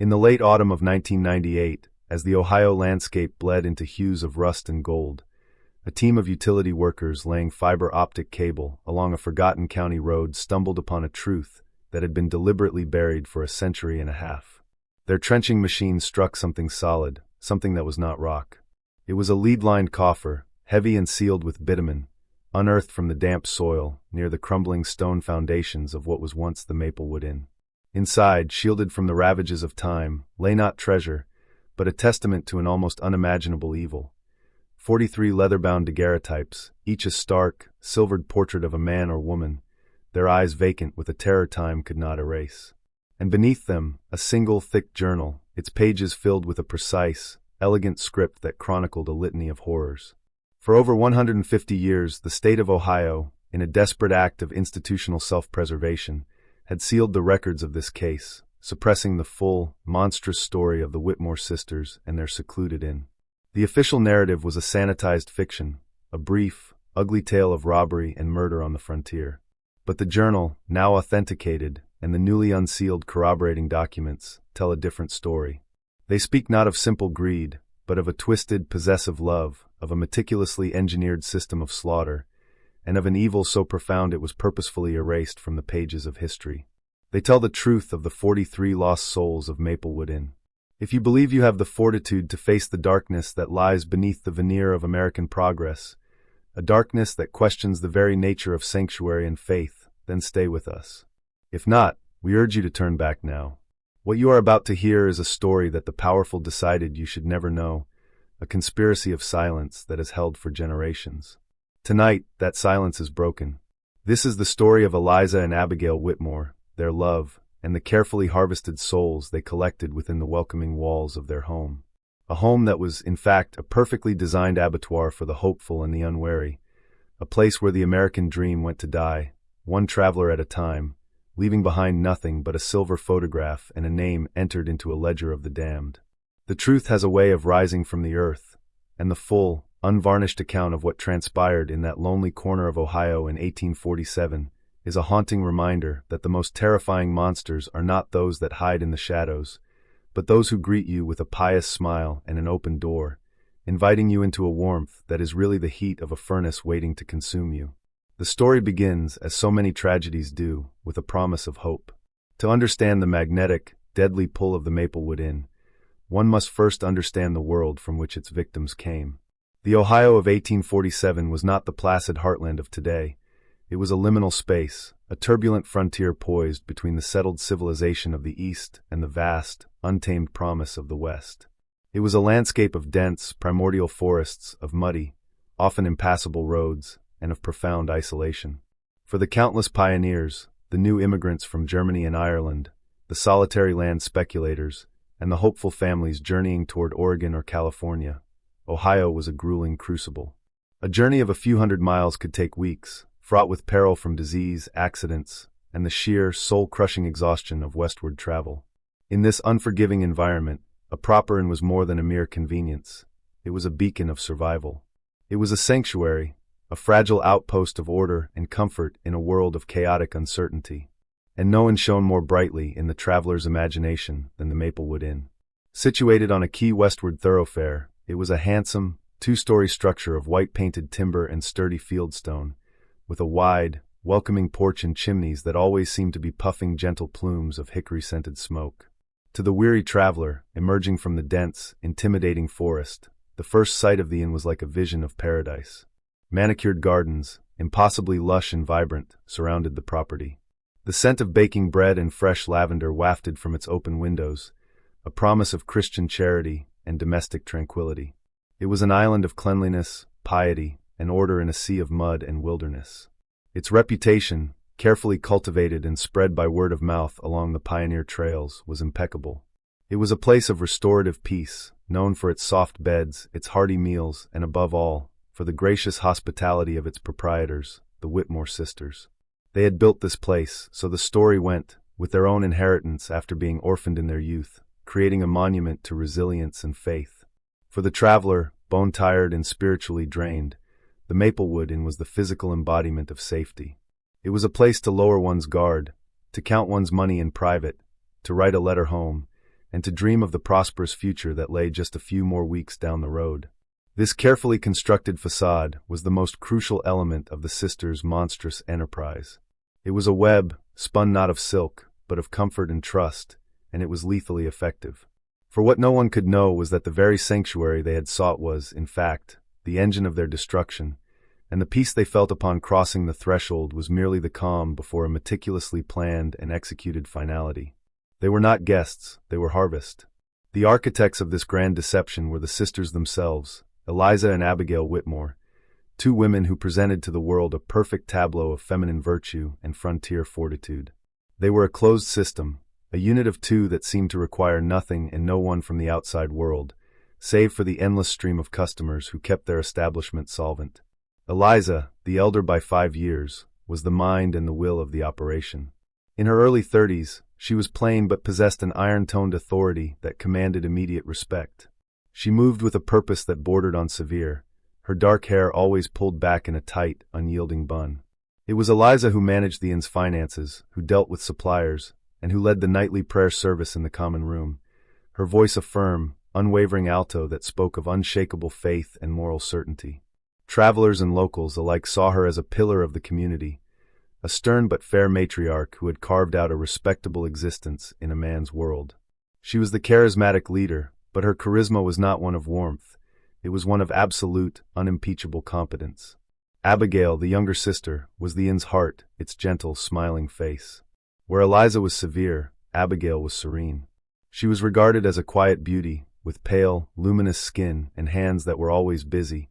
In the late autumn of 1998, as the Ohio landscape bled into hues of rust and gold, a team of utility workers laying fiber optic cable along a forgotten county road stumbled upon a truth that had been deliberately buried for a century and a half. Their trenching machine struck something solid, something that was not rock. It was a lead-lined coffer, heavy and sealed with bitumen, unearthed from the damp soil near the crumbling stone foundations of what was once the Maplewood Inn. Inside, shielded from the ravages of time, lay not treasure, but a testament to an almost unimaginable evil. 43 leather-bound daguerreotypes, each a stark, silvered portrait of a man or woman, their eyes vacant with a terror time could not erase. And beneath them, a single thick journal, its pages filled with a precise, elegant script that chronicled a litany of horrors. For over 150 years, the state of Ohio, in a desperate act of institutional self-preservation, had sealed the records of this case, suppressing the full, monstrous story of the Whitmore sisters and their secluded inn. The official narrative was a sanitized fiction, a brief, ugly tale of robbery and murder on the frontier. But the journal, now authenticated, and the newly unsealed corroborating documents tell a different story. They speak not of simple greed, but of a twisted, possessive love, of a meticulously engineered system of slaughter, and of an evil so profound it was purposefully erased from the pages of history. They tell the truth of the 43 lost souls of Maplewood Inn. If you believe you have the fortitude to face the darkness that lies beneath the veneer of American progress, a darkness that questions the very nature of sanctuary and faith, then stay with us. If not, we urge you to turn back now. What you are about to hear is a story that the powerful decided you should never know, a conspiracy of silence that has held for generations. Tonight, that silence is broken. This is the story of Eliza and Abigail Whitmore, their love, and the carefully harvested souls they collected within the welcoming walls of their home. A home that was, in fact, a perfectly designed abattoir for the hopeful and the unwary, a place where the American dream went to die, one traveler at a time, leaving behind nothing but a silver photograph and a name entered into a ledger of the damned. The truth has a way of rising from the earth, and the full, unvarnished account of what transpired in that lonely corner of Ohio in 1847 is a haunting reminder that the most terrifying monsters are not those that hide in the shadows, but those who greet you with a pious smile and an open door, inviting you into a warmth that is really the heat of a furnace waiting to consume you. The story begins, as so many tragedies do, with a promise of hope. To understand the magnetic, deadly pull of the Maplewood Inn, one must first understand the world from which its victims came. The Ohio of 1847 was not the placid heartland of today. It was a liminal space, a turbulent frontier poised between the settled civilization of the East and the vast, untamed promise of the West. It was a landscape of dense, primordial forests, of muddy, often impassable roads, and of profound isolation. For the countless pioneers, the new immigrants from Germany and Ireland, the solitary land speculators, and the hopeful families journeying toward Oregon or California, Ohio was a grueling crucible. A journey of a few hundred miles could take weeks, fraught with peril from disease, accidents, and the sheer, soul-crushing exhaustion of westward travel. In this unforgiving environment, a proper inn was more than a mere convenience. It was a beacon of survival. It was a sanctuary, a fragile outpost of order and comfort in a world of chaotic uncertainty. And no one shone more brightly in the traveler's imagination than the Maplewood Inn. Situated on a key westward thoroughfare, it was a handsome, two-story structure of white-painted timber and sturdy fieldstone, with a wide, welcoming porch and chimneys that always seemed to be puffing gentle plumes of hickory-scented smoke. To the weary traveler, emerging from the dense, intimidating forest, the first sight of the inn was like a vision of paradise. Manicured gardens, impossibly lush and vibrant, surrounded the property. The scent of baking bread and fresh lavender wafted from its open windows, a promise of Christian charity and domestic tranquility. It was an island of cleanliness, piety, and order in a sea of mud and wilderness. Its reputation, carefully cultivated and spread by word of mouth along the pioneer trails, was impeccable. It was a place of restorative peace, known for its soft beds, its hearty meals, and above all, for the gracious hospitality of its proprietors, the Whitmore Sisters. They had built this place, so the story went, with their own inheritance after being orphaned in their youth, creating a monument to resilience and faith. For the traveler, bone-tired and spiritually drained, the Maplewood Inn was the physical embodiment of safety. It was a place to lower one's guard, to count one's money in private, to write a letter home, and to dream of the prosperous future that lay just a few more weeks down the road. This carefully constructed facade was the most crucial element of the sisters' monstrous enterprise. It was a web, spun not of silk, but of comfort and trust, and it was lethally effective. For what no one could know was that the very sanctuary they had sought was, in fact, the engine of their destruction, and the peace they felt upon crossing the threshold was merely the calm before a meticulously planned and executed finality. They were not guests, they were harvest. The architects of this grand deception were the sisters themselves, Eliza and Abigail Whitmore, two women who presented to the world a perfect tableau of feminine virtue and frontier fortitude. They were a closed system, a unit of two that seemed to require nothing and no one from the outside world, save for the endless stream of customers who kept their establishment solvent. Eliza, the elder by 5 years, was the mind and the will of the operation. In her early 30s, she was plain but possessed an iron-toned authority that commanded immediate respect. She moved with a purpose that bordered on severe, her dark hair always pulled back in a tight, unyielding bun. It was Eliza who managed the inn's finances, who dealt with suppliers, and who led the nightly prayer service in the common room, her voice a firm, unwavering alto that spoke of unshakable faith and moral certainty. Travelers and locals alike saw her as a pillar of the community, a stern but fair matriarch who had carved out a respectable existence in a man's world. She was the charismatic leader, but her charisma was not one of warmth. It was one of absolute, unimpeachable competence. Abigail, the younger sister, was the inn's heart, its gentle, smiling face. Where Eliza was severe, Abigail was serene. She was regarded as a quiet beauty, with pale, luminous skin and hands that were always busy,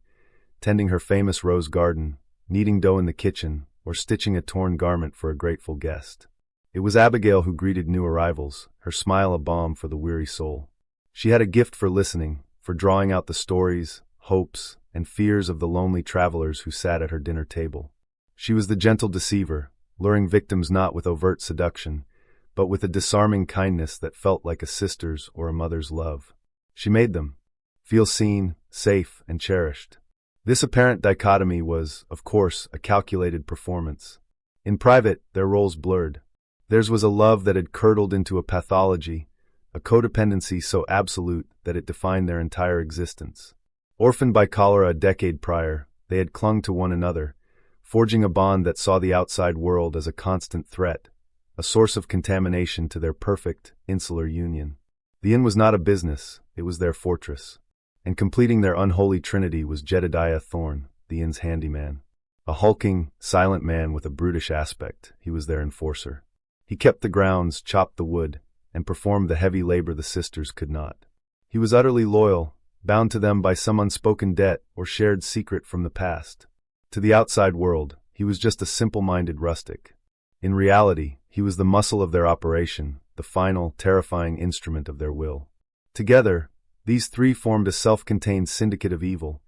tending her famous rose garden, kneading dough in the kitchen, or stitching a torn garment for a grateful guest. It was Abigail who greeted new arrivals, her smile a balm for the weary soul. She had a gift for listening, for drawing out the stories, hopes, and fears of the lonely travelers who sat at her dinner table. She was the gentle deceiver, luring victims not with overt seduction, but with a disarming kindness that felt like a sister's or a mother's love. She made them feel seen, safe, and cherished. This apparent dichotomy was, of course, a calculated performance. In private, their roles blurred. Theirs was a love that had curdled into a pathology, a codependency so absolute that it defined their entire existence. Orphaned by cholera a decade prior, they had clung to one another, forging a bond that saw the outside world as a constant threat, a source of contamination to their perfect, insular union. The inn was not a business, it was their fortress. And completing their unholy trinity was Jedediah Thorne, the inn's handyman. A hulking, silent man with a brutish aspect, he was their enforcer. He kept the grounds, chopped the wood, and performed the heavy labor the sisters could not. He was utterly loyal, bound to them by some unspoken debt or shared secret from the past. To the outside world, he was just a simple-minded rustic. In reality, he was the muscle of their operation, the final, terrifying instrument of their will. Together, these three formed a self-contained syndicate of evil,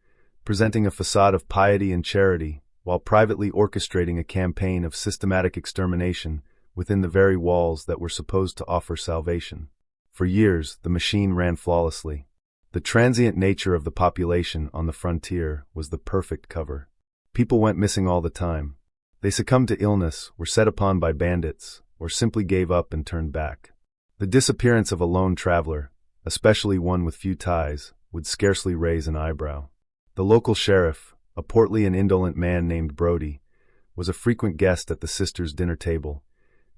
presenting a facade of piety and charity, while privately orchestrating a campaign of systematic extermination within the very walls that were supposed to offer salvation. For years, the machine ran flawlessly. The transient nature of the population on the frontier was the perfect cover. People went missing all the time. They succumbed to illness, were set upon by bandits, or simply gave up and turned back. The disappearance of a lone traveler, especially one with few ties, would scarcely raise an eyebrow. The local sheriff, a portly and indolent man named Brody, was a frequent guest at the sisters' dinner table,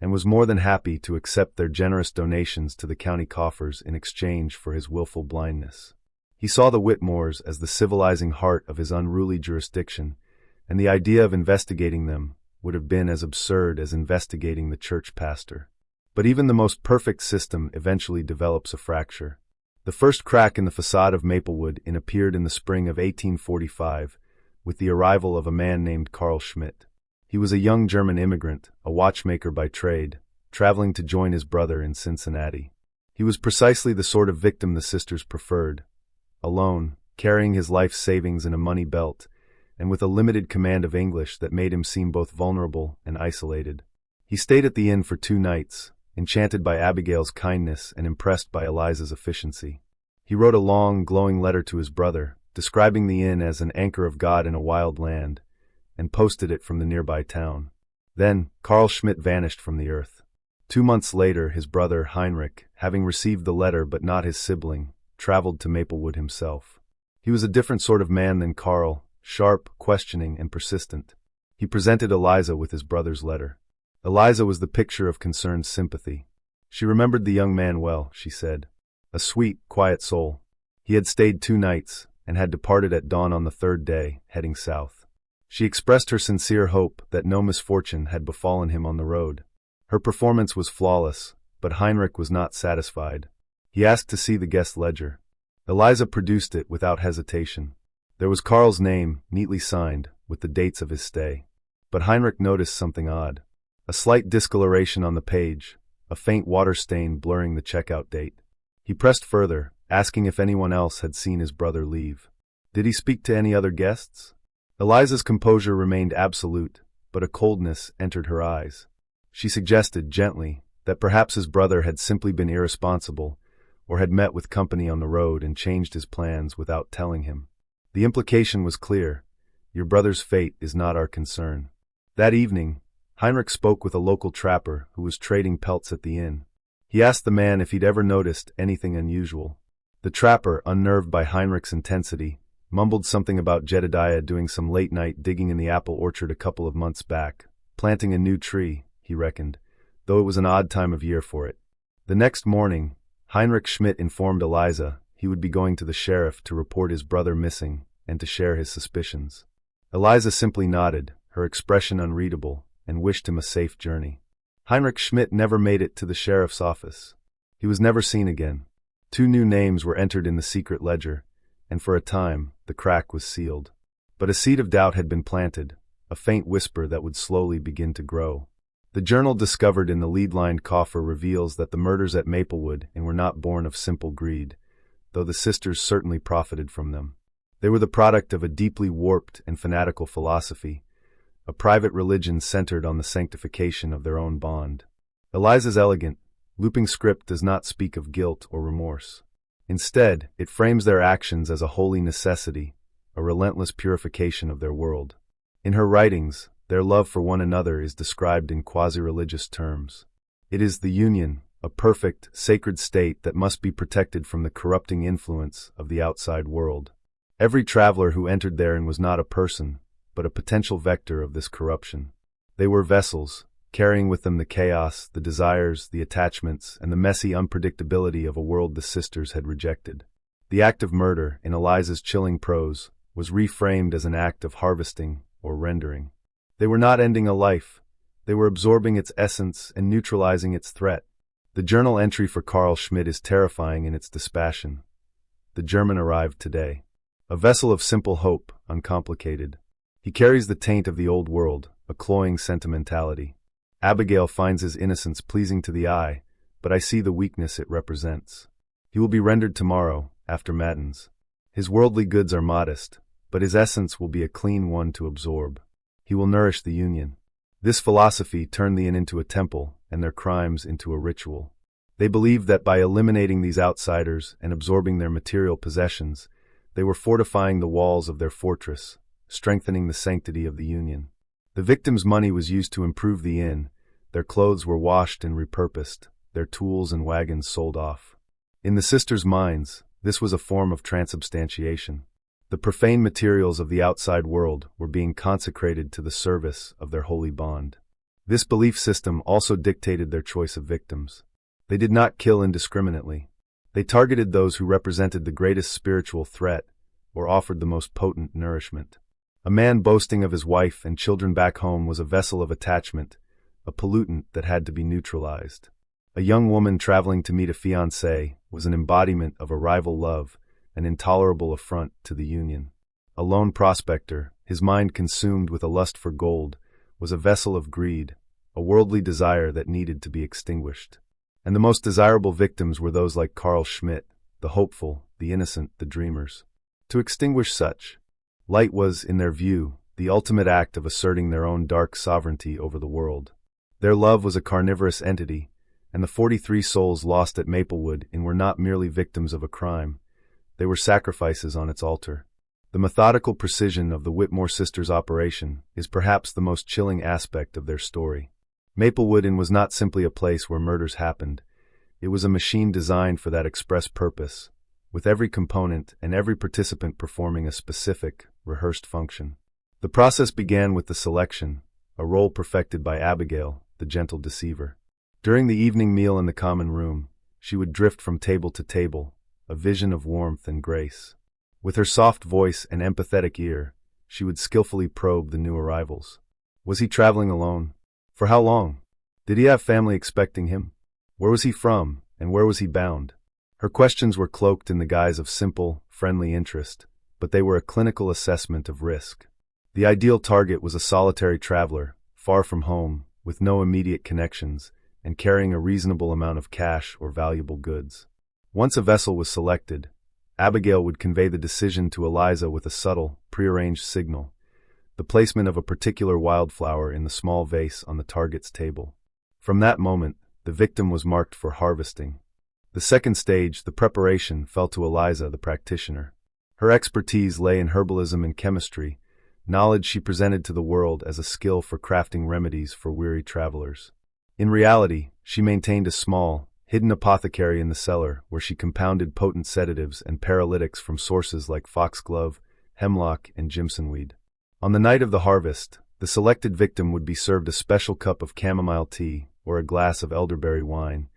and was more than happy to accept their generous donations to the county coffers in exchange for his willful blindness. He saw the Whitmores as the civilizing heart of his unruly jurisdiction, and the idea of investigating them would have been as absurd as investigating the church pastor. But even the most perfect system eventually develops a fracture. The first crack in the facade of Maplewood appeared in the spring of 1845, with the arrival of a man named Carl Schmidt. He was a young German immigrant, a watchmaker by trade, traveling to join his brother in Cincinnati. He was precisely the sort of victim the sisters preferred. Alone, carrying his life savings in a money belt, and with a limited command of English that made him seem both vulnerable and isolated. He stayed at the inn for 2 nights, enchanted by Abigail's kindness and impressed by Eliza's efficiency. He wrote a long, glowing letter to his brother, describing the inn as an anchor of God in a wild land, and posted it from the nearby town. Then, Carl Schmidt vanished from the earth. 2 months later, his brother, Heinrich, having received the letter but not his sibling, traveled to Maplewood himself. He was a different sort of man than Carl, sharp, questioning, and persistent. He presented Eliza with his brother's letter. Eliza was the picture of concerned sympathy. She remembered the young man well, she said. A sweet, quiet soul. He had stayed 2 nights, and had departed at dawn on the 3rd day, heading south. She expressed her sincere hope that no misfortune had befallen him on the road. Her performance was flawless, but Heinrich was not satisfied. He asked to see the guest ledger. Eliza produced it without hesitation. There was Carl's name, neatly signed, with the dates of his stay. But Heinrich noticed something odd. A slight discoloration on the page, a faint water stain blurring the checkout date. He pressed further, asking if anyone else had seen his brother leave. Did he speak to any other guests? Eliza's composure remained absolute, but a coldness entered her eyes. She suggested, gently, that perhaps his brother had simply been irresponsible, or had met with company on the road and changed his plans without telling him. The implication was clear. Your brother's fate is not our concern. That evening, Heinrich spoke with a local trapper who was trading pelts at the inn. He asked the man if he'd ever noticed anything unusual. The trapper, unnerved by Heinrich's intensity, mumbled something about Jedediah doing some late-night digging in the apple orchard a couple of months back, planting a new tree, he reckoned, though it was an odd time of year for it. The next morning, Heinrich Schmidt informed Eliza he would be going to the sheriff to report his brother missing and to share his suspicions. Eliza simply nodded, her expression unreadable, and wished him a safe journey. Heinrich Schmidt never made it to the sheriff's office. He was never seen again. 2 new names were entered in the secret ledger, and for a time, the crack was sealed. But a seed of doubt had been planted, a faint whisper that would slowly begin to grow. The journal discovered in the lead-lined coffer reveals that the murders at Maplewood were not born of simple greed, though the sisters certainly profited from them. They were the product of a deeply warped and fanatical philosophy, a private religion centered on the sanctification of their own bond. Eliza's elegant, looping script does not speak of guilt or remorse. Instead, it frames their actions as a holy necessity, a relentless purification of their world. In her writings, their love for one another is described in quasi-religious terms. It is the union, a perfect, sacred state that must be protected from the corrupting influence of the outside world. Every traveler who entered therein was not a person, but a potential vector of this corruption. They were vessels, carrying with them the chaos, the desires, the attachments, and the messy unpredictability of a world the sisters had rejected. The act of murder, in Eliza's chilling prose, was reframed as an act of harvesting or rendering. They were not ending a life. They were absorbing its essence and neutralizing its threat. The journal entry for Carl Schmidt is terrifying in its dispassion. The German arrived today. A vessel of simple hope, uncomplicated. He carries the taint of the old world, a cloying sentimentality. Abigail finds his innocence pleasing to the eye, but I see the weakness it represents. He will be rendered tomorrow, after matins. His worldly goods are modest, but his essence will be a clean one to absorb. He will nourish the union. This philosophy turned the inn into a temple, and their crimes into a ritual. They believed that by eliminating these outsiders and absorbing their material possessions, they were fortifying the walls of their fortress, strengthening the sanctity of the union. The victims' money was used to improve the inn, their clothes were washed and repurposed, their tools and wagons sold off. In the sisters' minds, this was a form of transubstantiation. The profane materials of the outside world were being consecrated to the service of their holy bond. This belief system also dictated their choice of victims. They did not kill indiscriminately. They targeted those who represented the greatest spiritual threat or offered the most potent nourishment. A man boasting of his wife and children back home was a vessel of attachment, a pollutant that had to be neutralized. A young woman traveling to meet a fiancé was an embodiment of a rival love, an intolerable affront to the union. A lone prospector, his mind consumed with a lust for gold, was a vessel of greed, a worldly desire that needed to be extinguished. And the most desirable victims were those like Carl Schmidt, the hopeful, the innocent, the dreamers. To extinguish such, light was, in their view, the ultimate act of asserting their own dark sovereignty over the world. Their love was a carnivorous entity, and the 43 souls lost at Maplewood were not merely victims of a crime. They were sacrifices on its altar. The methodical precision of the Whitmore Sisters' operation is perhaps the most chilling aspect of their story. Maplewood Inn was not simply a place where murders happened. It was a machine designed for that express purpose, with every component and every participant performing a specific, rehearsed function. The process began with the selection, a role perfected by Abigail, the gentle deceiver. During the evening meal in the common room, she would drift from table to table, a vision of warmth and grace. With her soft voice and empathetic ear, she would skillfully probe the new arrivals. Was he traveling alone? For how long? Did he have family expecting him? Where was he from, and where was he bound? Her questions were cloaked in the guise of simple, friendly interest, but they were a clinical assessment of risk. The ideal target was a solitary traveler, far from home, with no immediate connections, and carrying a reasonable amount of cash or valuable goods. Once a vessel was selected, Abigail would convey the decision to Eliza with a subtle, prearranged signal, the placement of a particular wildflower in the small vase on the target's table. From that moment, the victim was marked for harvesting. The second stage, the preparation, fell to Eliza, the practitioner. Her expertise lay in herbalism and chemistry, knowledge she presented to the world as a skill for crafting remedies for weary travelers. In reality, she maintained a small, hidden apothecary in the cellar where she compounded potent sedatives and paralytics from sources like foxglove, hemlock, and jimsonweed. On the night of the harvest, the selected victim would be served a special cup of chamomile tea or a glass of elderberry wine,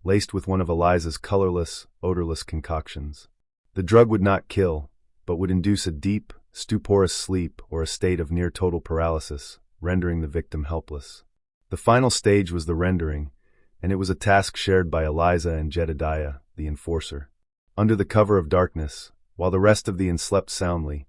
laced with one of Eliza's colorless, odorless concoctions. The drug would not kill, but would induce a deep, stuporous sleep or a state of near-total paralysis, rendering the victim helpless. The final stage was the rendering, and it was a task shared by Eliza and Jedediah, the enforcer. Under the cover of darkness, while the rest of the inn slept soundly,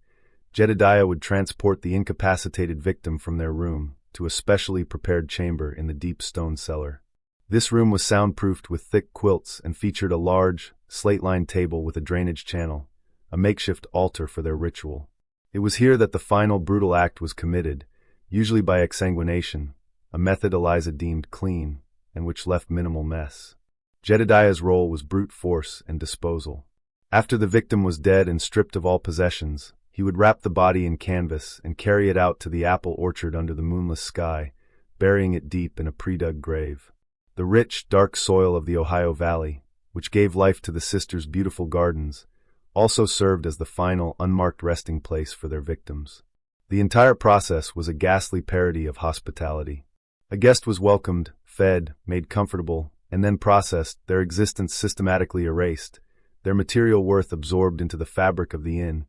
Jedediah would transport the incapacitated victim from their room to a specially prepared chamber in the deep stone cellar. This room was soundproofed with thick quilts and featured a large, slate-lined table with a drainage channel, a makeshift altar for their ritual. It was here that the final brutal act was committed, usually by exsanguination, a method Eliza deemed clean, and which left minimal mess. Jedediah's role was brute force and disposal. After the victim was dead and stripped of all possessions, he would wrap the body in canvas and carry it out to the apple orchard under the moonless sky, burying it deep in a pre-dug grave. The rich, dark soil of the Ohio Valley, which gave life to the sisters' beautiful gardens, also served as the final, unmarked resting place for their victims. The entire process was a ghastly parody of hospitality. A guest was welcomed, fed, made comfortable, and then processed, their existence systematically erased, their material worth absorbed into the fabric of the inn,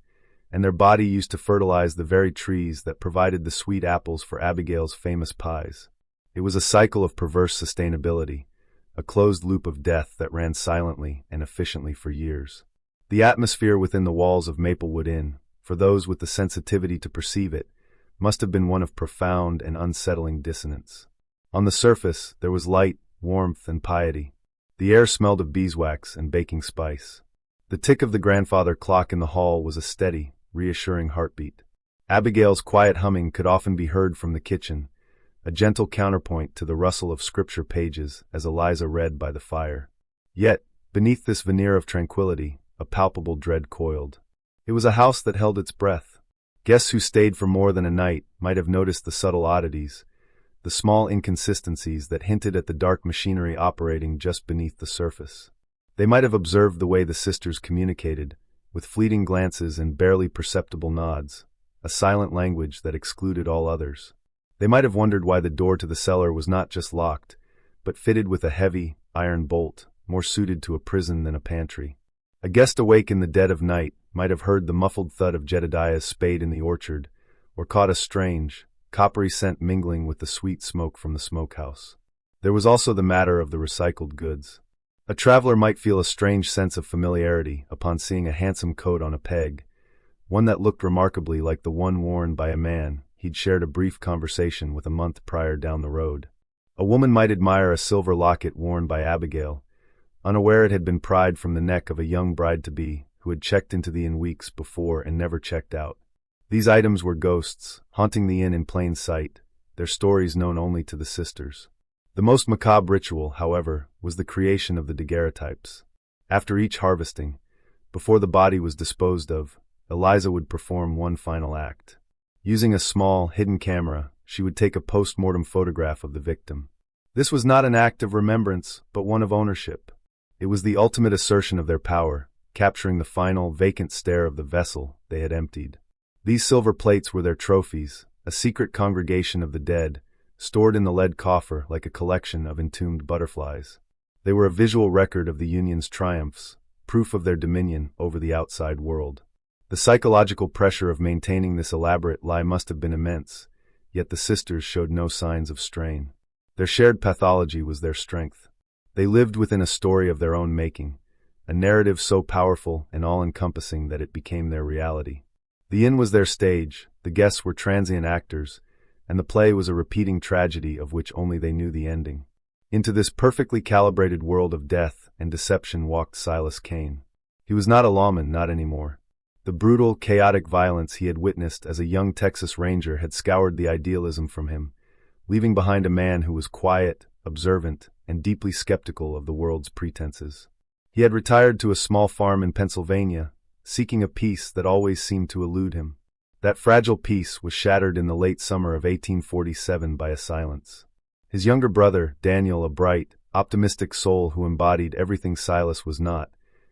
and their body used to fertilize the very trees that provided the sweet apples for Abigail's famous pies. It was a cycle of perverse sustainability, a closed loop of death that ran silently and efficiently for years. The atmosphere within the walls of Maplewood Inn, for those with the sensitivity to perceive it, must have been one of profound and unsettling dissonance. On the surface, there was light, warmth, and piety. The air smelled of beeswax and baking spice. The tick of the grandfather clock in the hall was a steady, reassuring heartbeat. Abigail's quiet humming could often be heard from the kitchen, a gentle counterpoint to the rustle of scripture pages as Eliza read by the fire. Yet, beneath this veneer of tranquility, a palpable dread coiled. It was a house that held its breath. Guests who stayed for more than a night might have noticed the subtle oddities, the small inconsistencies that hinted at the dark machinery operating just beneath the surface. They might have observed the way the sisters communicated, with fleeting glances and barely perceptible nods, a silent language that excluded all others. They might have wondered why the door to the cellar was not just locked, but fitted with a heavy, iron bolt, more suited to a prison than a pantry. A guest awake in the dead of night might have heard the muffled thud of Jedediah's spade in the orchard, or caught a strange, coppery scent mingling with the sweet smoke from the smokehouse. There was also the matter of the recycled goods. A traveler might feel a strange sense of familiarity upon seeing a handsome coat on a peg, one that looked remarkably like the one worn by a man he'd shared a brief conversation with a month prior down the road. A woman might admire a silver locket worn by Abigail, unaware it had been pried from the neck of a young bride-to-be who had checked into the inn weeks before and never checked out. These items were ghosts, haunting the inn in plain sight, their stories known only to the sisters. The most macabre ritual, however, was the creation of the daguerreotypes. After each harvesting, before the body was disposed of, Eliza would perform one final act. Using a small, hidden camera, she would take a post-mortem photograph of the victim. This was not an act of remembrance, but one of ownership. It was the ultimate assertion of their power, capturing the final, vacant stare of the vessel they had emptied. These silver plates were their trophies, a secret congregation of the dead, stored in the lead coffer like a collection of entombed butterflies. They were a visual record of the Union's triumphs, proof of their dominion over the outside world. The psychological pressure of maintaining this elaborate lie must have been immense, yet the sisters showed no signs of strain. Their shared pathology was their strength. They lived within a story of their own making, a narrative so powerful and all-encompassing that it became their reality. The inn was their stage, the guests were transient actors, and the play was a repeating tragedy of which only they knew the ending. Into this perfectly calibrated world of death and deception walked Silas Kane. He was not a lawman, not anymore. The brutal, chaotic violence he had witnessed as a young Texas Ranger had scoured the idealism from him, leaving behind a man who was quiet, observant, and deeply skeptical of the world's pretenses. He had retired to a small farm in Pennsylvania, seeking a peace that always seemed to elude him. That fragile peace was shattered in the late summer of 1847 by a silence. His younger brother, Daniel, a bright, optimistic soul who embodied everything Silas was not,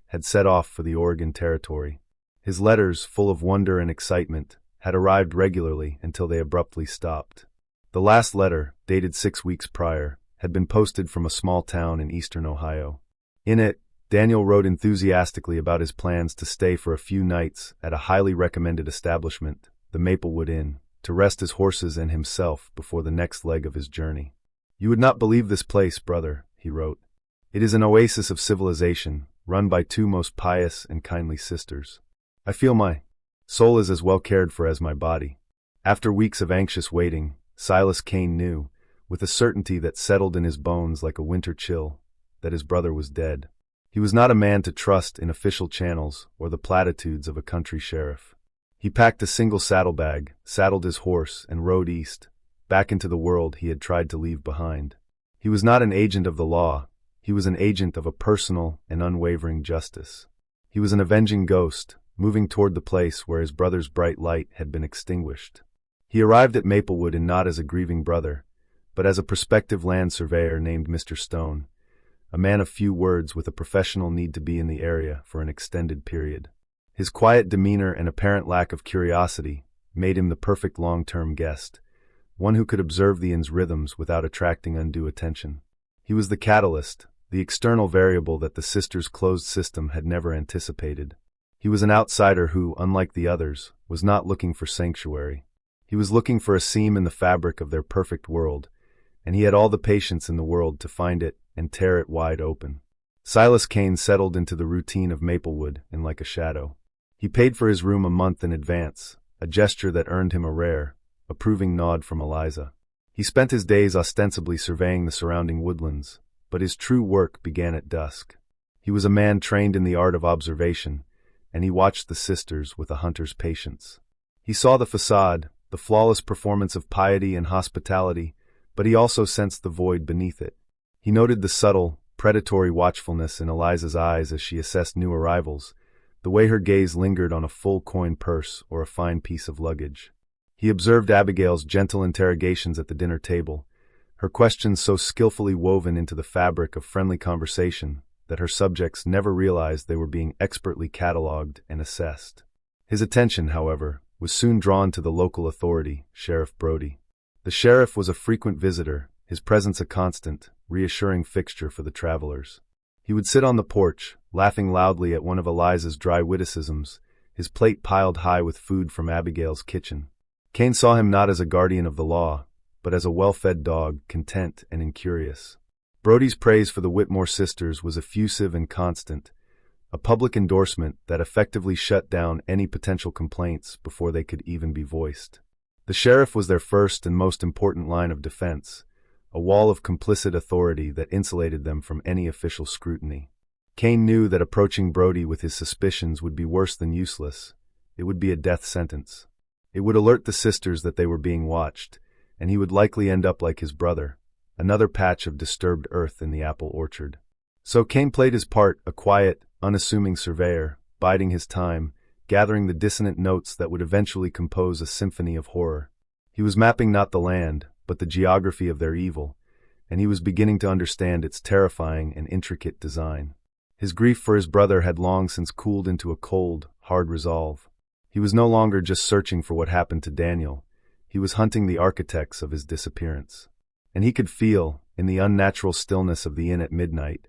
had set off for the Oregon Territory. His letters, full of wonder and excitement, had arrived regularly until they abruptly stopped. The last letter, dated 6 weeks prior, had been posted from a small town in eastern Ohio. In it, Daniel wrote enthusiastically about his plans to stay for a few nights at a highly recommended establishment, the Maplewood Inn, to rest his horses and himself before the next leg of his journey. "You would not believe this place, brother," he wrote. "It is an oasis of civilization, run by two most pious and kindly sisters. I feel my soul is as well cared for as my body." After weeks of anxious waiting, Silas Kane knew, with a certainty that settled in his bones like a winter chill, that his brother was dead. He was not a man to trust in official channels or the platitudes of a country sheriff. He packed a single saddlebag, saddled his horse, and rode east, back into the world he had tried to leave behind. He was not an agent of the law, he was an agent of a personal and unwavering justice. He was an avenging ghost, moving toward the place where his brother's bright light had been extinguished. He arrived at Maplewood not as a grieving brother, but as a prospective land surveyor named Mr. Stone, a man of few words with a professional need to be in the area for an extended period. His quiet demeanor and apparent lack of curiosity made him the perfect long-term guest, one who could observe the inn's rhythms without attracting undue attention. He was the catalyst, the external variable that the sisters' closed system had never anticipated. He was an outsider who, unlike the others, was not looking for sanctuary. He was looking for a seam in the fabric of their perfect world, and he had all the patience in the world to find it and tear it wide open. Silas Kane settled into the routine of Maplewood and like a shadow. He paid for his room a month in advance, a gesture that earned him a rare, approving nod from Eliza. He spent his days ostensibly surveying the surrounding woodlands, but his true work began at dusk. He was a man trained in the art of observation, and he watched the sisters with a hunter's patience. He saw the facade, the flawless performance of piety and hospitality, but he also sensed the void beneath it. He noted the subtle, predatory watchfulness in Eliza's eyes as she assessed new arrivals, the way her gaze lingered on a full coin purse or a fine piece of luggage. He observed Abigail's gentle interrogations at the dinner table, her questions so skillfully woven into the fabric of friendly conversation that her subjects never realized they were being expertly catalogued and assessed. His attention, however, was soon drawn to the local authority, Sheriff Brody. The sheriff was a frequent visitor, his presence a constant, reassuring fixture for the travelers. He would sit on the porch, laughing loudly at one of Eliza's dry witticisms, his plate piled high with food from Abigail's kitchen. Kane saw him not as a guardian of the law, but as a well-fed dog, content and incurious. Brody's praise for the Whitmore sisters was effusive and constant, a public endorsement that effectively shut down any potential complaints before they could even be voiced. The sheriff was their first and most important line of defense, a wall of complicit authority that insulated them from any official scrutiny. Kane knew that approaching Brody with his suspicions would be worse than useless. It would be a death sentence. It would alert the sisters that they were being watched, and he would likely end up like his brother, another patch of disturbed earth in the apple orchard. So Kane played his part, a quiet, unassuming surveyor, biding his time, gathering the dissonant notes that would eventually compose a symphony of horror. He was mapping not the land, but the geography of their evil, and he was beginning to understand its terrifying and intricate design. His grief for his brother had long since cooled into a cold, hard resolve. He was no longer just searching for what happened to Daniel. He was hunting the architects of his disappearance. And he could feel, in the unnatural stillness of the inn at midnight,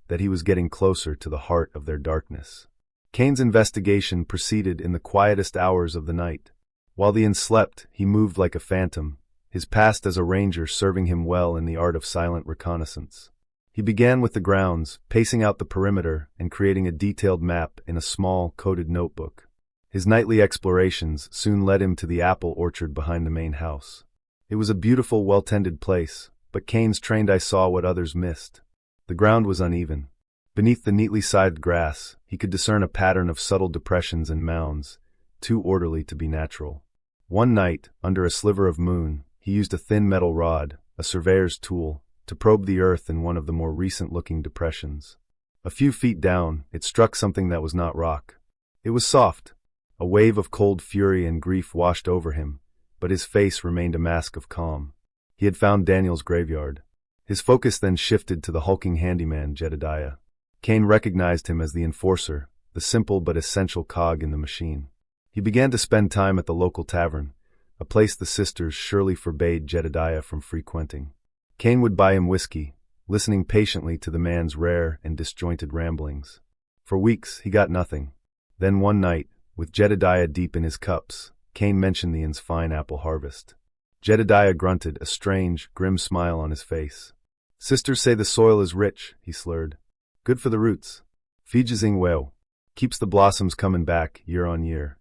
that he was getting closer to the heart of their darkness. Kane's investigation proceeded in the quietest hours of the night. While the inn slept, he moved like a phantom, his past as a ranger serving him well in the art of silent reconnaissance. He began with the grounds, pacing out the perimeter and creating a detailed map in a small, coded notebook. His nightly explorations soon led him to the apple orchard behind the main house. It was a beautiful, well-tended place, but Kane's trained eye saw what others missed. The ground was uneven. Beneath the neatly scythed grass, he could discern a pattern of subtle depressions and mounds, too orderly to be natural. One night, under a sliver of moon, he used a thin metal rod, a surveyor's tool, to probe the earth in one of the more recent-looking depressions. A few feet down, it struck something that was not rock. It was soft. A wave of cold fury and grief washed over him, but his face remained a mask of calm. He had found Daniel's graveyard. His focus then shifted to the hulking handyman, Jedediah. Kane recognized him as the enforcer, the simple but essential cog in the machine. He began to spend time at the local tavern, a place the sisters surely forbade Jedediah from frequenting. Kane would buy him whiskey, listening patiently to the man's rare and disjointed ramblings. For weeks, he got nothing. Then one night, with Jedediah deep in his cups, Kane mentioned the inn's fine apple harvest. Jedediah grunted, a strange, grim smile on his face. "Sisters say the soil is rich," he slurred. "Good for the roots. Feejizing well. Keeps the blossoms coming back, year on year."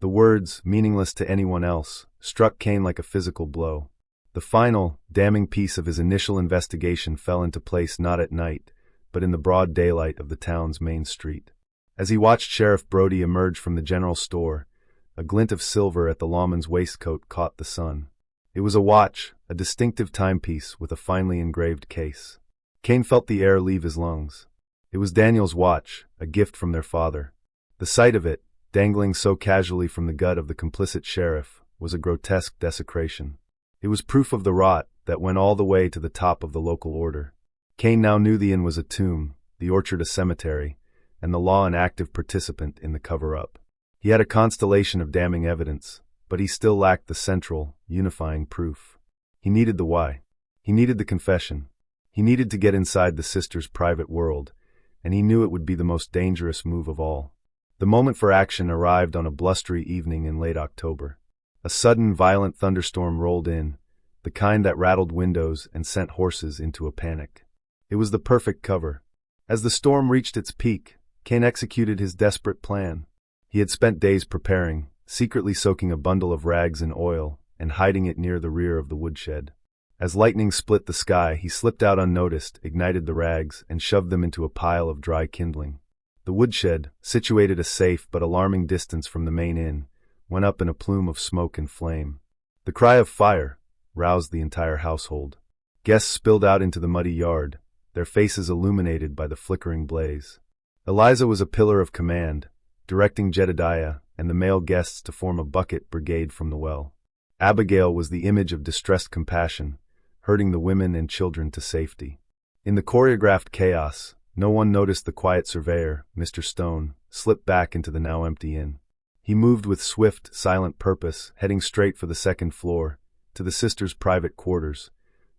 The words, meaningless to anyone else, struck Kane like a physical blow. The final, damning piece of his initial investigation fell into place not at night, but in the broad daylight of the town's main street. As he watched Sheriff Brody emerge from the general store, a glint of silver at the lawman's waistcoat caught the sun. It was a watch, a distinctive timepiece with a finely engraved case. Kane felt the air leave his lungs. It was Daniel's watch, a gift from their father. The sight of it, dangling so casually from the gut of the complicit sheriff, was a grotesque desecration. It was proof of the rot that went all the way to the top of the local order. Kane now knew the inn was a tomb, the orchard a cemetery, and the law an active participant in the cover-up. He had a constellation of damning evidence, but he still lacked the central, unifying proof. He needed the why. He needed the confession. He needed to get inside the sisters' private world, and he knew it would be the most dangerous move of all. The moment for action arrived on a blustery evening in late October. A sudden, violent thunderstorm rolled in, the kind that rattled windows and sent horses into a panic. It was the perfect cover. As the storm reached its peak, Kane executed his desperate plan. He had spent days preparing, secretly soaking a bundle of rags in oil and hiding it near the rear of the woodshed. As lightning split the sky, he slipped out unnoticed, ignited the rags, and shoved them into a pile of dry kindling. The woodshed, situated a safe but alarming distance from the main inn, went up in a plume of smoke and flame. The cry of fire roused the entire household. Guests spilled out into the muddy yard, their faces illuminated by the flickering blaze. Eliza was a pillar of command, directing Jedediah and the male guests to form a bucket brigade from the well. Abigail was the image of distressed compassion, herding the women and children to safety. In the choreographed chaos, no one noticed the quiet surveyor, Mr. Stone, slip back into the now empty inn. He moved with swift, silent purpose, heading straight for the second floor, to the sisters' private quarters,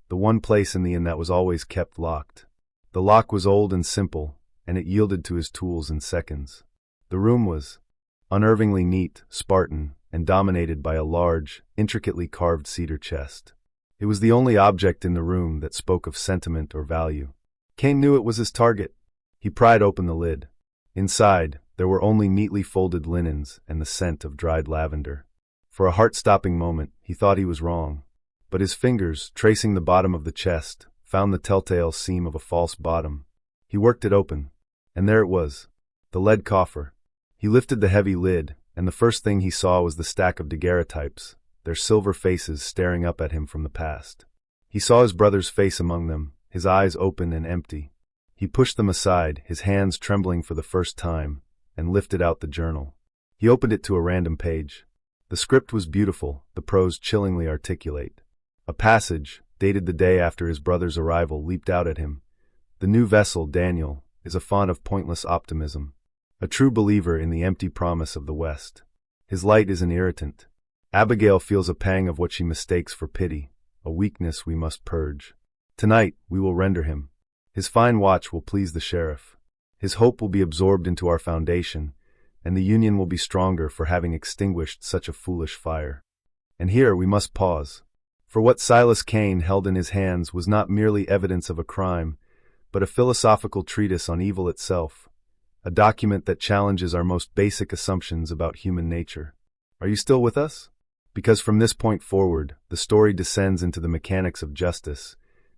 the one place in the inn that was always kept locked. The lock was old and simple, and it yielded to his tools in seconds. The room was unnervingly neat, Spartan, and dominated by a large, intricately carved cedar chest. It was the only object in the room that spoke of sentiment or value. Kane knew it was his target. He pried open the lid. Inside, there were only neatly folded linens and the scent of dried lavender. For a heart-stopping moment, he thought he was wrong. But his fingers, tracing the bottom of the chest, found the telltale seam of a false bottom. He worked it open, and there it was, the lead coffer. He lifted the heavy lid, and the first thing he saw was the stack of daguerreotypes, their silver faces staring up at him from the past. He saw his brother's face among them, his eyes open and empty. He pushed them aside, his hands trembling for the first time, and lifted out the journal. He opened it to a random page. The script was beautiful, the prose chillingly articulate. A passage, dated the day after his brother's arrival, leaped out at him. The new vessel, Daniel, is a font of pointless optimism, a true believer in the empty promise of the West. His light is an irritant. Abigail feels a pang of what she mistakes for pity, a weakness we must purge. Tonight, we will render him. His fine watch will please the sheriff. His hope will be absorbed into our foundation, and the Union will be stronger for having extinguished such a foolish fire. And here we must pause. For what Silas Kane held in his hands was not merely evidence of a crime, but a philosophical treatise on evil itself, a document that challenges our most basic assumptions about human nature. Are you still with us? Because from this point forward, the story descends into the mechanics of justice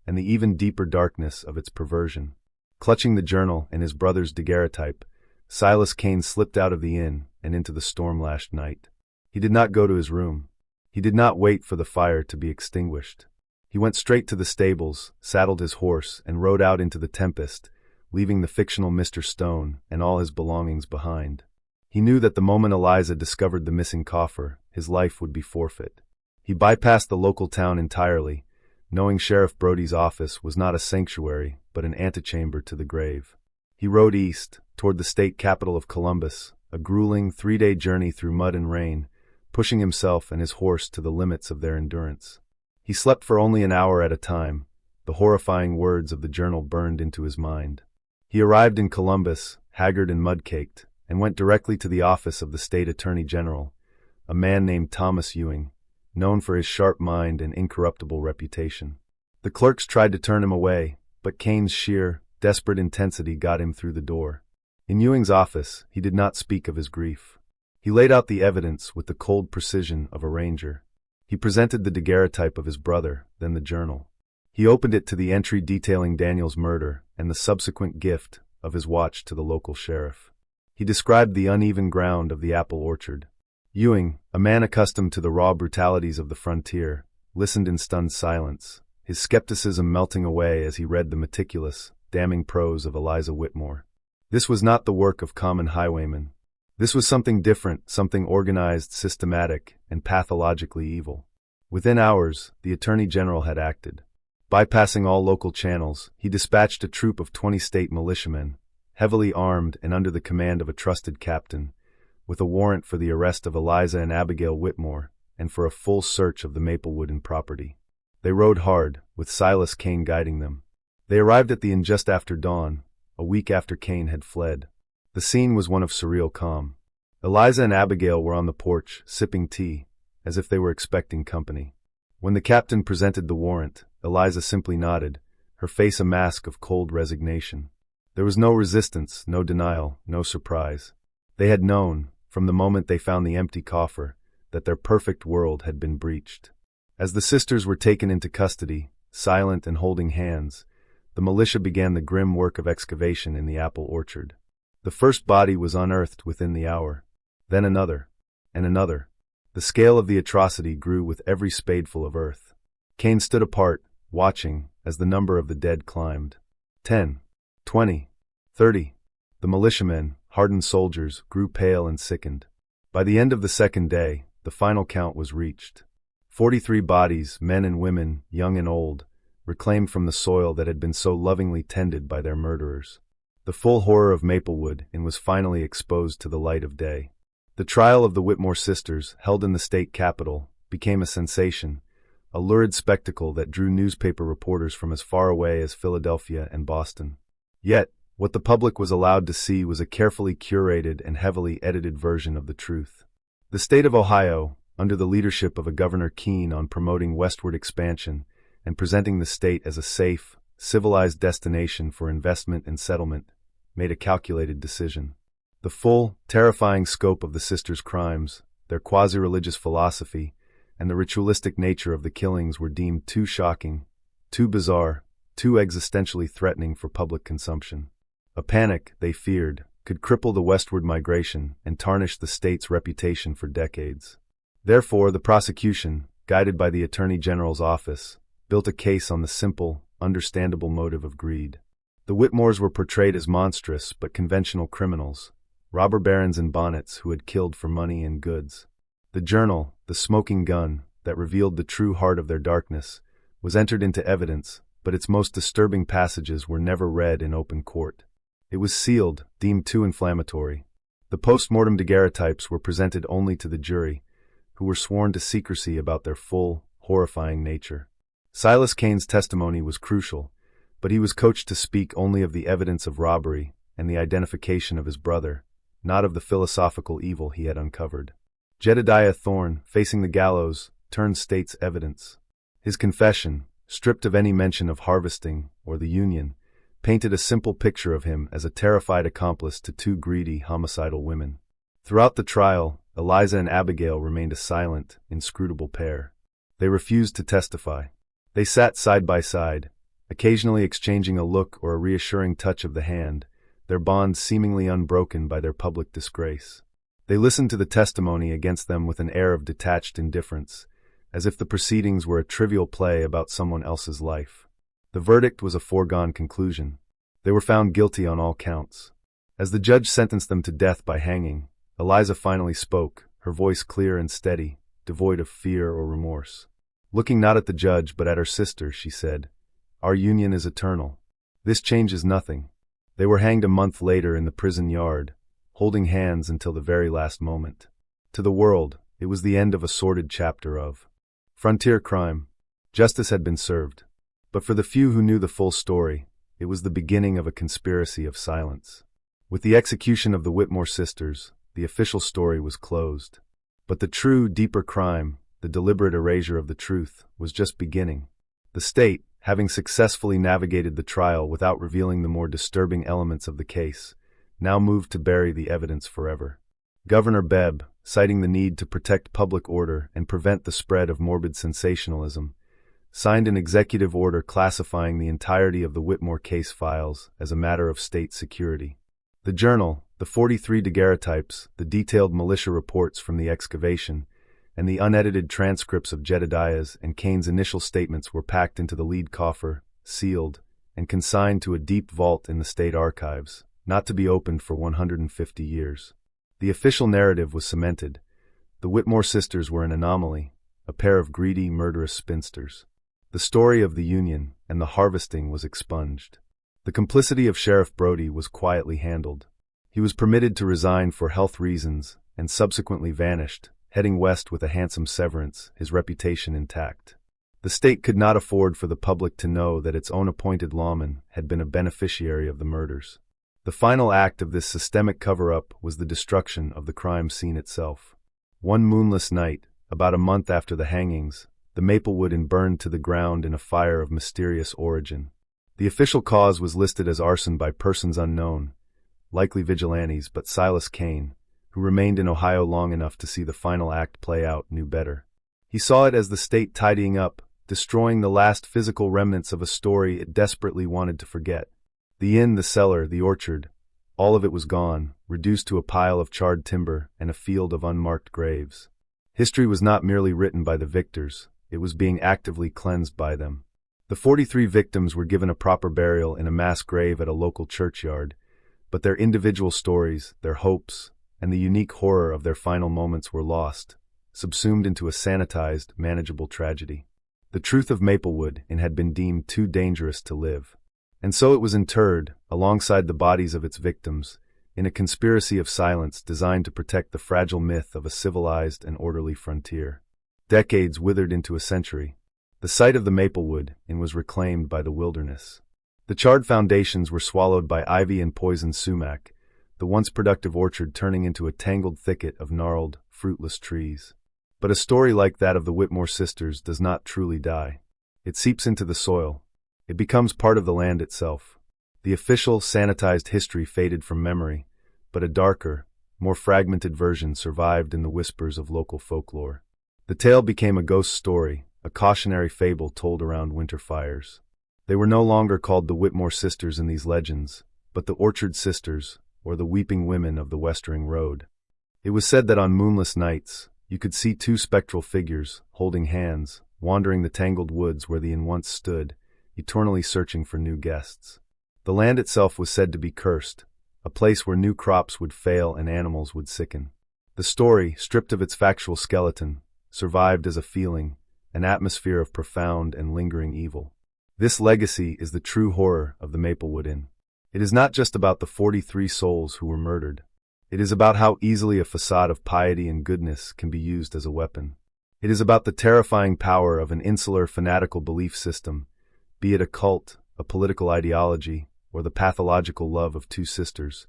and the even deeper darkness of its perversion. Clutching the journal and his brother's daguerreotype, Silas Kane slipped out of the inn and into the storm-lashed night. He did not go to his room. He did not wait for the fire to be extinguished. He went straight to the stables, saddled his horse, and rode out into the tempest, leaving the fictional Mr. Stone and all his belongings behind. He knew that the moment Eliza discovered the missing coffer, his life would be forfeit. He bypassed the local town entirely, knowing Sheriff Brody's office was not a sanctuary, but an antechamber to the grave. He rode east, toward the state capital of Columbus, a grueling 3-day journey through mud and rain, pushing himself and his horse to the limits of their endurance. He slept for only an hour at a time. The horrifying words of the journal burned into his mind. He arrived in Columbus, haggard and mud-caked, and went directly to the office of the state attorney general, a man named Thomas Ewing, known for his sharp mind and incorruptible reputation. The clerks tried to turn him away, but Kane's sheer, desperate intensity got him through the door. In Ewing's office, he did not speak of his grief. He laid out the evidence with the cold precision of a ranger. He presented the daguerreotype of his brother, then the journal. He opened it to the entry detailing Daniel's murder and the subsequent gift of his watch to the local sheriff. He described the uneven ground of the apple orchard. Ewing, a man accustomed to the raw brutalities of the frontier, listened in stunned silence, his skepticism melting away as he read the meticulous, damning prose of Eliza Whitmore. This was not the work of common highwaymen. This was something different, something organized, systematic, and pathologically evil. Within hours, the Attorney General had acted. Bypassing all local channels, he dispatched a troop of 20 state militiamen, heavily armed and under the command of a trusted captain, with a warrant for the arrest of Eliza and Abigail Whitmore and for a full search of the Maplewood and property. They rode hard, with Silas Kane guiding them. They arrived at the inn just after dawn, a week after Kane had fled. The scene was one of surreal calm. Eliza and Abigail were on the porch, sipping tea, as if they were expecting company. When the captain presented the warrant, Eliza simply nodded, her face a mask of cold resignation. There was no resistance, no denial, no surprise. They had known, from the moment they found the empty coffer, that their perfect world had been breached. As the sisters were taken into custody, silent and holding hands, the militia began the grim work of excavation in the apple orchard. The first body was unearthed within the hour, then another, and another. The scale of the atrocity grew with every spadeful of earth. Kane stood apart, watching, as the number of the dead climbed. 10, 20, 30. The militiamen, hardened soldiers, grew pale and sickened. By the end of the second day, the final count was reached. 43 bodies, men and women, young and old, reclaimed from the soil that had been so lovingly tended by their murderers. The full horror of Maplewood was finally exposed to the light of day. The trial of the Whitmore sisters, held in the state capitol, became a sensation, a lurid spectacle that drew newspaper reporters from as far away as Philadelphia and Boston. Yet, what the public was allowed to see was a carefully curated and heavily edited version of the truth. The state of Ohio, under the leadership of a governor keen on promoting westward expansion and presenting the state as a safe, civilized destination for investment and settlement, made a calculated decision. The full, terrifying scope of the sisters' crimes, their quasi-religious philosophy, and the ritualistic nature of the killings were deemed too shocking, too bizarre, too existentially threatening for public consumption. A panic, they feared, could cripple the westward migration and tarnish the state's reputation for decades. Therefore, the prosecution, guided by the Attorney General's office, built a case on the simple, understandable motive of greed. The Whitmores were portrayed as monstrous but conventional criminals, robber barons in bonnets who had killed for money and goods. The journal, the smoking gun, that revealed the true heart of their darkness, was entered into evidence, but its most disturbing passages were never read in open court. It was sealed, deemed too inflammatory. The post-mortem daguerreotypes were presented only to the jury, who were sworn to secrecy about their full, horrifying nature. Silas Kane's testimony was crucial, but he was coached to speak only of the evidence of robbery and the identification of his brother, not of the philosophical evil he had uncovered. Jedediah Thorne, facing the gallows, turned state's evidence. His confession, stripped of any mention of harvesting or the Union, painted a simple picture of him as a terrified accomplice to two greedy, homicidal women. Throughout the trial, Eliza and Abigail remained a silent, inscrutable pair. They refused to testify. They sat side by side, occasionally exchanging a look or a reassuring touch of the hand, their bond seemingly unbroken by their public disgrace. They listened to the testimony against them with an air of detached indifference, as if the proceedings were a trivial play about someone else's life. The verdict was a foregone conclusion. They were found guilty on all counts. As the judge sentenced them to death by hanging, Eliza finally spoke, her voice clear and steady, devoid of fear or remorse. Looking not at the judge but at her sister, she said, "Our union is eternal. This changes nothing." They were hanged a month later in the prison yard, holding hands until the very last moment. To the world, it was the end of a sordid chapter of frontier crime. Justice had been served. But for the few who knew the full story, it was the beginning of a conspiracy of silence. With the execution of the Whitmore sisters, the official story was closed. But the true, deeper crime, the deliberate erasure of the truth, was just beginning. The state, having successfully navigated the trial without revealing the more disturbing elements of the case, now moved to bury the evidence forever. Governor Bebb, citing the need to protect public order and prevent the spread of morbid sensationalism, signed an executive order classifying the entirety of the Whitmore case files as a matter of state security. The journal, the 43 daguerreotypes, the detailed militia reports from the excavation, and the unedited transcripts of Jedediah's and Kane's initial statements were packed into the lead coffer, sealed, and consigned to a deep vault in the state archives, not to be opened for 150 years. The official narrative was cemented. The Whitmore sisters were an anomaly, a pair of greedy, murderous spinsters. The story of the Union and the harvesting was expunged. The complicity of Sheriff Brody was quietly handled. He was permitted to resign for health reasons and subsequently vanished, heading west with a handsome severance, his reputation intact. The state could not afford for the public to know that its own appointed lawman had been a beneficiary of the murders. The final act of this systemic cover-up was the destruction of the crime scene itself. One moonless night, about a month after the hangings, the Maplewood burned to the ground in a fire of mysterious origin. The official cause was listed as arson by persons unknown, likely vigilantes, but Silas Kane, who remained in Ohio long enough to see the final act play out, knew better. He saw it as the state tidying up, destroying the last physical remnants of a story it desperately wanted to forget. The inn, the cellar, the orchard, all of it was gone, reduced to a pile of charred timber and a field of unmarked graves. History was not merely written by the victors, it was being actively cleansed by them. The 43 victims were given a proper burial in a mass grave at a local churchyard, but their individual stories, their hopes, and the unique horror of their final moments were lost, subsumed into a sanitized, manageable tragedy. The truth of Maplewood had been deemed too dangerous to live. And so it was interred, alongside the bodies of its victims, in a conspiracy of silence designed to protect the fragile myth of a civilized and orderly frontier. Decades withered into a century. The site of the Maplewood was reclaimed by the wilderness. The charred foundations were swallowed by ivy and poisoned sumac, the once productive orchard turning into a tangled thicket of gnarled, fruitless trees. But a story like that of the Whitmore sisters does not truly die. It seeps into the soil. It becomes part of the land itself. The official, sanitized history faded from memory, but a darker, more fragmented version survived in the whispers of local folklore. The tale became a ghost story, a cautionary fable told around winter fires. They were no longer called the Whitmore sisters in these legends, but the Orchard Sisters, or the Weeping Women of the Westering Road. It was said that on moonless nights, you could see two spectral figures, holding hands, wandering the tangled woods where the inn once stood, eternally searching for new guests. The land itself was said to be cursed, a place where new crops would fail and animals would sicken. The story, stripped of its factual skeleton, survived as a feeling, an atmosphere of profound and lingering evil. This legacy is the true horror of the Maplewood Inn. It is not just about the 43 souls who were murdered. It is about how easily a facade of piety and goodness can be used as a weapon. It is about the terrifying power of an insular, fanatical belief system, be it a cult, a political ideology, or the pathological love of two sisters,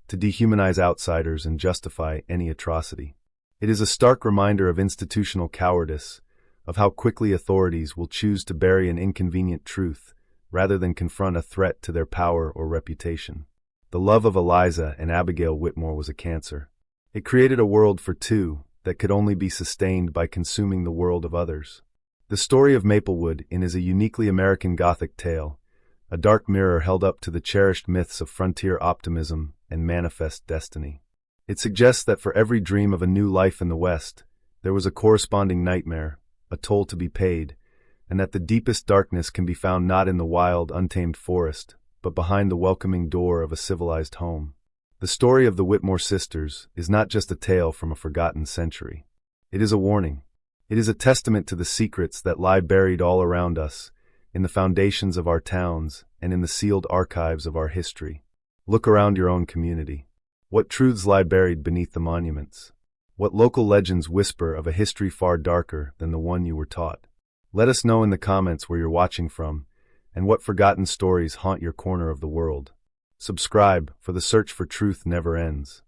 to dehumanize outsiders and justify any atrocity. It is a stark reminder of institutional cowardice, of how quickly authorities will choose to bury an inconvenient truth rather than confront a threat to their power or reputation. The love of Eliza and Abigail Whitmore was a cancer. It created a world for two that could only be sustained by consuming the world of others. The story of Maplewood Inn is a uniquely American Gothic tale, a dark mirror held up to the cherished myths of frontier optimism and manifest destiny. It suggests that for every dream of a new life in the West, there was a corresponding nightmare, a toll to be paid, and that the deepest darkness can be found not in the wild, untamed forest, but behind the welcoming door of a civilized home. The story of the Whitmore Sisters is not just a tale from a forgotten century. It is a warning. It is a testament to the secrets that lie buried all around us, in the foundations of our towns and in the sealed archives of our history. Look around your own community. What truths lie buried beneath the monuments? What local legends whisper of a history far darker than the one you were taught? Let us know in the comments where you're watching from, and what forgotten stories haunt your corner of the world. Subscribe, for the search for truth never ends.